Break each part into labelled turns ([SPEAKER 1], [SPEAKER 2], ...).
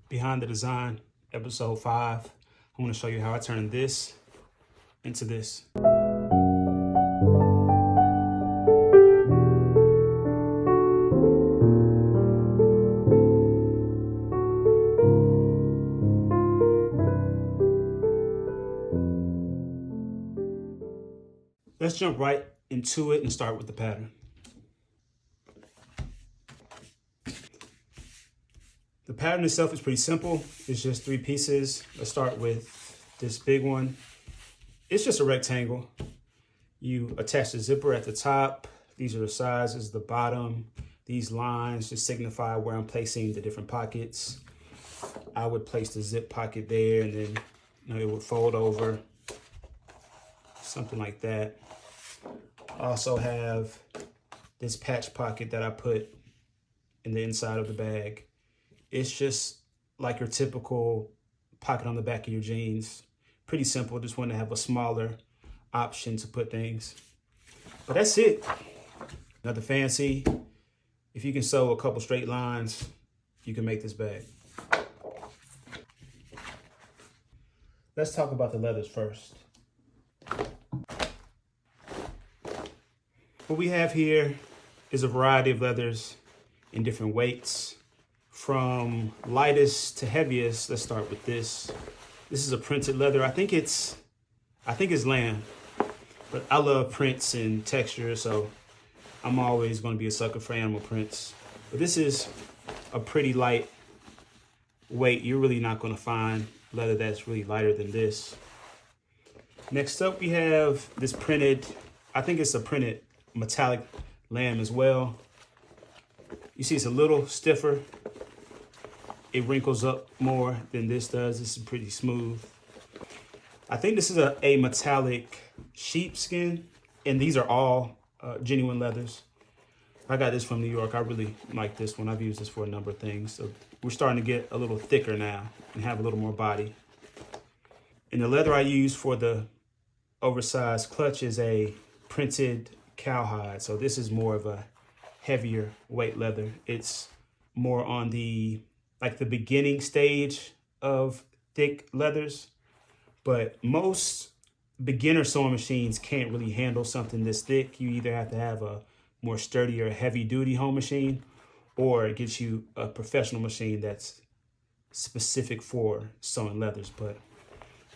[SPEAKER 1] Behind the Design, episode 5. I want to show you how I turn this into this. Let's jump right into it and start with the pattern. The pattern itself is pretty simple. It's just 3 pieces. Let's start with this big one. It's just a rectangle. You attach the zipper at the top. These are the sizes, the bottom. These lines just signify where I'm placing the different pockets. I would place the zip pocket there, and then it would fold over, something like that. I also have this patch pocket that I put in the inside of the bag. It's just like your typical pocket on the back of your jeans. Pretty simple, just want to have a smaller option to put things. But that's it. Nothing fancy. If you can sew a couple straight lines, you can make this bag. Let's talk about the leathers first. What we have here is a variety of leathers in different weights. From lightest to heaviest, let's start with this. This is a printed leather. I think it's lamb, but I love prints and texture, so I'm always going to be a sucker for animal prints. But this is a pretty light weight. You're really not going to find leather that's really lighter than this. Next up, we have this printed, I think it's a printed metallic lamb as well. You see it's a little stiffer. It wrinkles up more than this does. This is pretty smooth. I think this is a metallic sheepskin, and these are all genuine leathers. I got this from New York. I really like this one. I've used this for a number of things. So we're starting to get a little thicker now and have a little more body. And the leather I use for the oversized clutch is a printed cowhide. So this is more of a heavier weight leather. It's more on the beginning stage of thick leathers, but most beginner sewing machines can't really handle something this thick. You either have to have a more sturdy or heavy duty home machine, or it gets you a professional machine that's specific for sewing leathers. But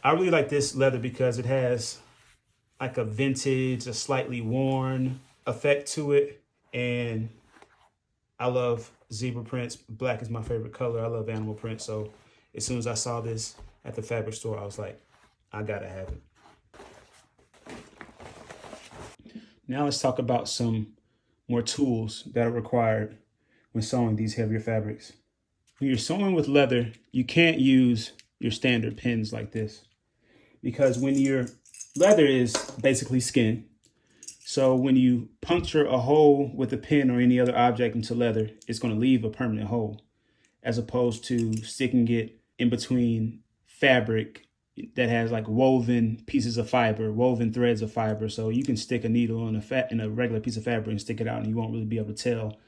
[SPEAKER 1] I really like this leather because it has like a vintage, a slightly worn effect to it. And I love zebra prints. Black is my favorite color. I love animal print. So as soon as I saw this at the fabric store, I was like, I gotta have it. Now let's talk about some more tools that are required when sewing these heavier fabrics. When you're sewing with leather, you can't use your standard pins like this, because when your leather is basically skin, so when you puncture a hole with a pin or any other object into leather, it's going to leave a permanent hole, as opposed to sticking it in between fabric that has like woven pieces of fiber, woven threads of fiber. So you can stick a needle in a regular piece of fabric and stick it out, and you won't really be able to tell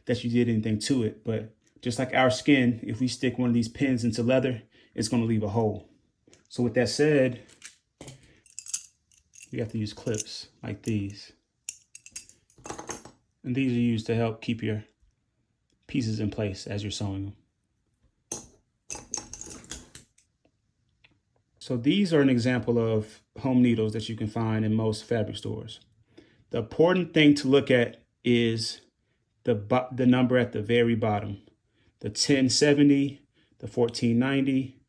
[SPEAKER 1] that you did anything to it. But just like our skin, if we stick one of these pins into leather, it's going to leave a hole. So with that said, you have to use clips like these. And these are used to help keep your pieces in place as you're sewing them. So these are an example of home needles that you can find in most fabric stores. The important thing to look at is the number at the very bottom. The 1070, the 1490,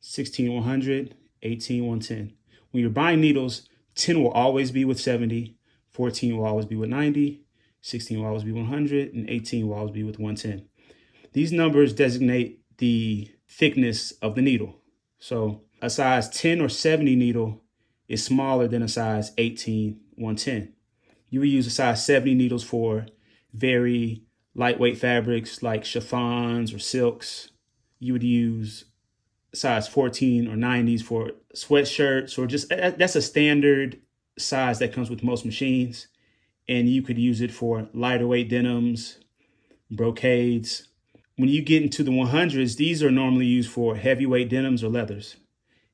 [SPEAKER 1] 16100, 18110. When you're buying needles, 10 will always be with 70, 14 will always be with 90, 16 will always be 100, and 18 will always be with 110. These numbers designate the thickness of the needle. So a size 10 or 70 needle is smaller than a size 18, 110. You would use a size 70 needles for very lightweight fabrics like chiffons or silks. You would use size 14 or 90s for sweatshirts, or just that's a standard size that comes with most machines. And you could use it for lighter weight denims, brocades. When you get into the 100s, these are normally used for heavyweight denims or leathers.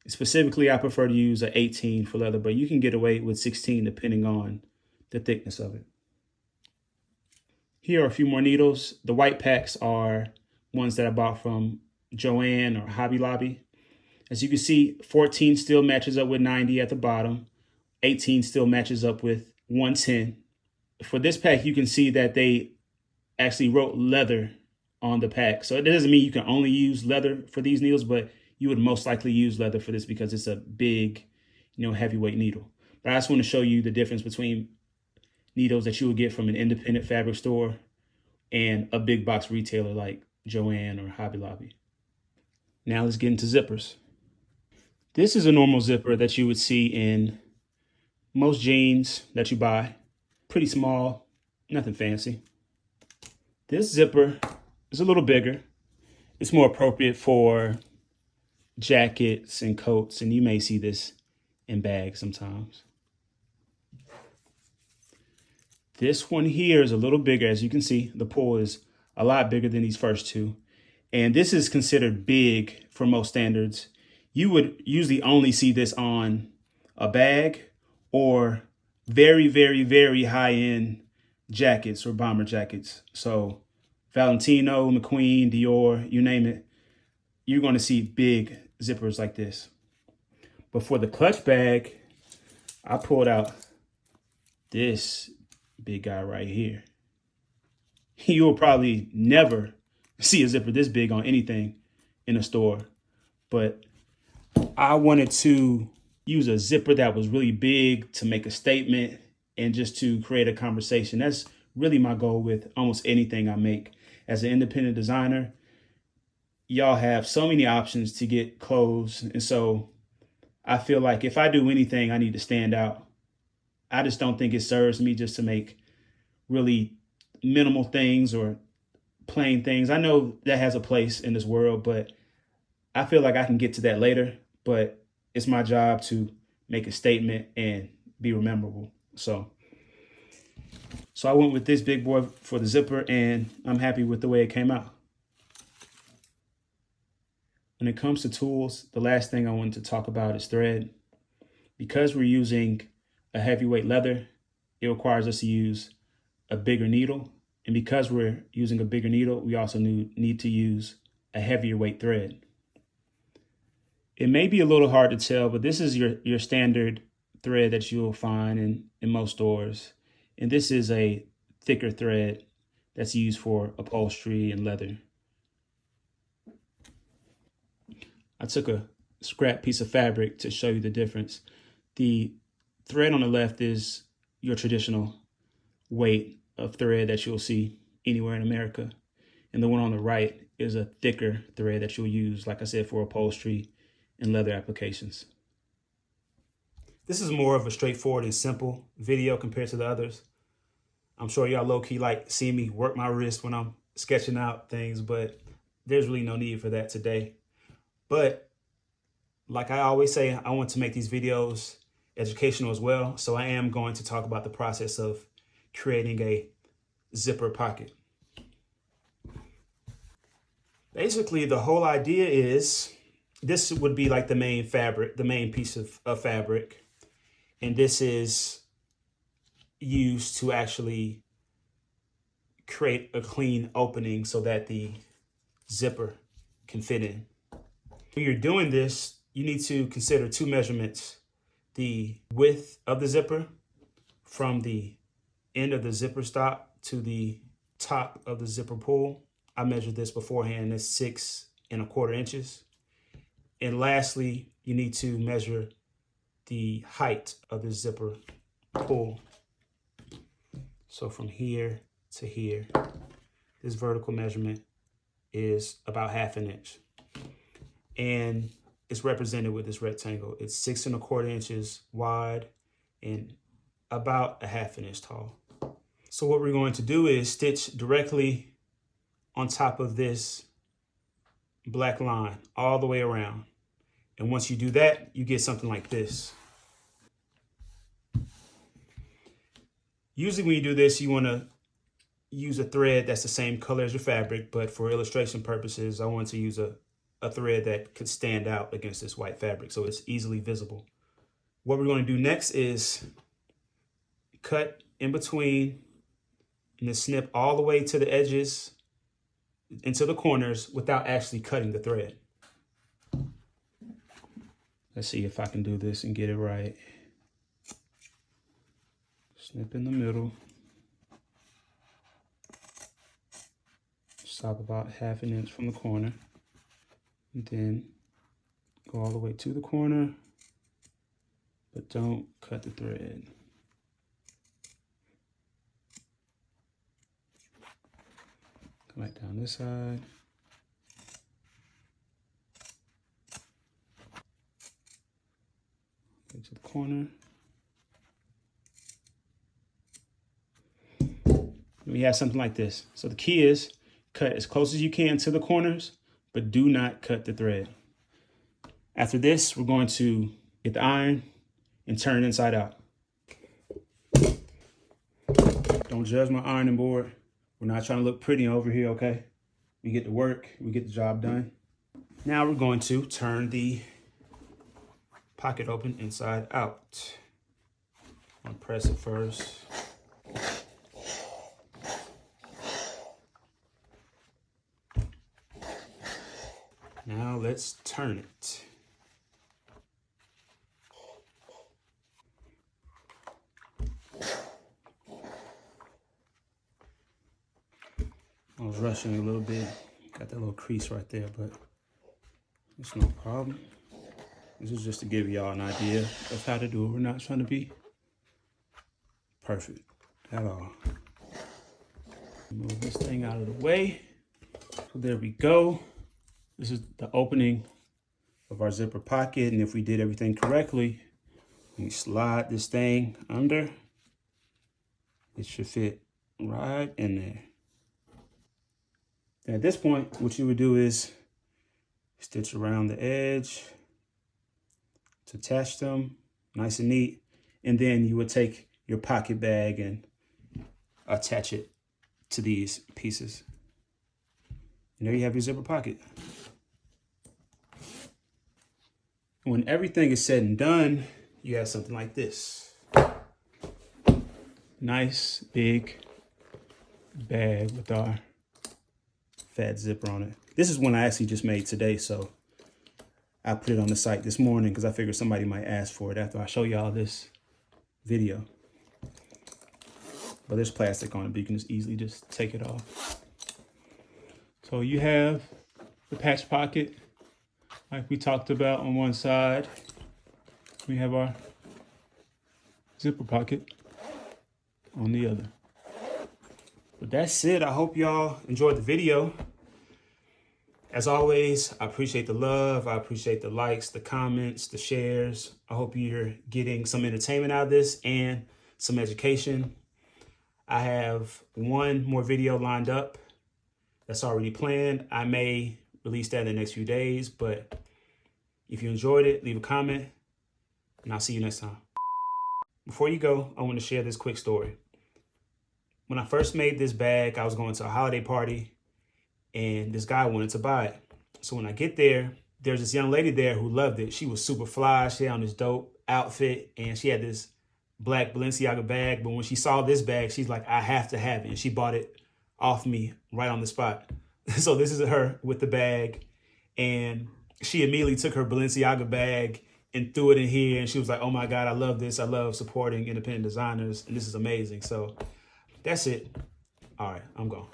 [SPEAKER 1] Specifically, I prefer to use an 18 for leather, but you can get away with 16 depending on the thickness of it. Here are a few more needles. The white packs are ones that I bought from Joann or Hobby Lobby. As you can see, 14 still matches up with 90 at the bottom. 18 still matches up with 110. For this pack, you can see that they actually wrote leather on the pack. So it doesn't mean you can only use leather for these needles, but you would most likely use leather for this because it's a big, heavyweight needle. But I just want to show you the difference between needles that you would get from an independent fabric store and a big box retailer like Joann or Hobby Lobby. Now let's get into zippers. This is a normal zipper that you would see in most jeans that you buy. Pretty small, nothing fancy. This zipper is a little bigger. It's more appropriate for jackets and coats, and you may see this in bags sometimes. This one here is a little bigger. As you can see, the pull is a lot bigger than these first two. And this is considered big for most standards. You would usually only see this on a bag or very, very, very high-end jackets or bomber jackets. So Valentino, McQueen, Dior, you name it, you're going to see big zippers like this. But for the clutch bag, I pulled out this big guy right here. You'll probably never see a zipper this big on anything in a store, but I wanted to use a zipper that was really big to make a statement and just to create a conversation. That's really my goal with almost anything I make. As an independent designer, y'all have so many options to get clothes, and so I feel like if I do anything, I need to stand out. I just don't think it serves me just to make really minimal things or plain things. I know that has a place in this world, but I feel like I can get to that later. But it's my job to make a statement and be rememberable. So I went with this big boy for the zipper, and I'm happy with the way it came out. When it comes to tools, the last thing I wanted to talk about is thread. Because we're using a heavyweight leather, it requires us to use a bigger needle. And because we're using a bigger needle, we also need to use a heavier weight thread. It may be a little hard to tell, but this is your standard thread that you'll find in most stores. And this is a thicker thread that's used for upholstery and leather. I took a scrap piece of fabric to show you the difference. The thread on the left is your traditional weight of thread that you'll see anywhere in America. And the one on the right is a thicker thread that you'll use, like I said, for upholstery and leather applications. This is more of a straightforward and simple video compared to the others. I'm sure y'all low-key like seeing me work my wrist when I'm sketching out things, but there's really no need for that today. But like I always say, I want to make these videos educational as well. So I am going to talk about the process of creating a zipper pocket. Basically, the whole idea is this would be like the main fabric, the main piece of fabric. And this is used to actually create a clean opening so that the zipper can fit in. When you're doing this, you need to consider two measurements: the width of the zipper from the end of the zipper stop to the top of the zipper pull. I measured this beforehand. It's 6¼ inches. And lastly, you need to measure the height of the zipper pull. So from here to here, this vertical measurement is about ½ inch. And it's represented with this rectangle. It's 6¼ inches wide and about ½ inch tall. So what we're going to do is stitch directly on top of this black line all the way around. And once you do that, you get something like this. Usually when you do this, you want to use a thread that's the same color as your fabric, but for illustration purposes, I wanted to use a thread that could stand out against this white fabric so it's easily visible. What we're going to do next is cut in between and then snip all the way to the edges into the corners without actually cutting the thread. Let's see if I can do this and get it right. Snip in the middle. Stop about 1/2 inch from the corner. And then go all the way to the corner, but don't cut the thread. Come back down this side. Go to the corner. We have something like this. So the key is cut as close as you can to the corners, but do not cut the thread. After this, we're going to get the iron and turn inside out. Don't judge my ironing board. We're not trying to look pretty over here, okay? We get to work, we get the job done. Now we're going to turn the pocket open inside out. I'm gonna press it first. Now let's turn it. I was rushing a little bit. Got that little crease right there, but it's no problem. This is just to give y'all an idea of how to do it. We're not trying to be perfect at all. Move this thing out of the way. So there we go. This is the opening of our zipper pocket. And if we did everything correctly, we slide this thing under. It should fit right in there. And at this point, what you would do is stitch around the edge to attach them nice and neat. And then you would take your pocket bag and attach it to these pieces. And there you have your zipper pocket. When everything is said and done, you have something like this. Nice big bag with our fat zipper on it. This is one I actually just made today, so I put it on the site this morning because I figured somebody might ask for it after I show y'all this video. But there's plastic on it, but you can just easily just take it off. So you have the patch pocket, like we talked about on one side. We have our zipper pocket on the other. But that's it. I hope y'all enjoyed the video. As always, I appreciate the love. I appreciate the likes, the comments, the shares. I hope you're getting some entertainment out of this and some education. I have one more video lined up that's already planned. I may release that in the next few days, but if you enjoyed it, leave a comment, and I'll see you next time. Before you go, I want to share this quick story. When I first made this bag, I was going to a holiday party, and this guy wanted to buy it. So when I get there, there's this young lady there who loved it. She was super fly. She had on this dope outfit, and she had this black Balenciaga bag. But when she saw this bag, she's like, I have to have it. And she bought it off me right on the spot. So this is her with the bag. And she immediately took her Balenciaga bag and threw it in here. And she was like, oh my God, I love this. I love supporting independent designers. And this is amazing. So that's it. All right, I'm gone.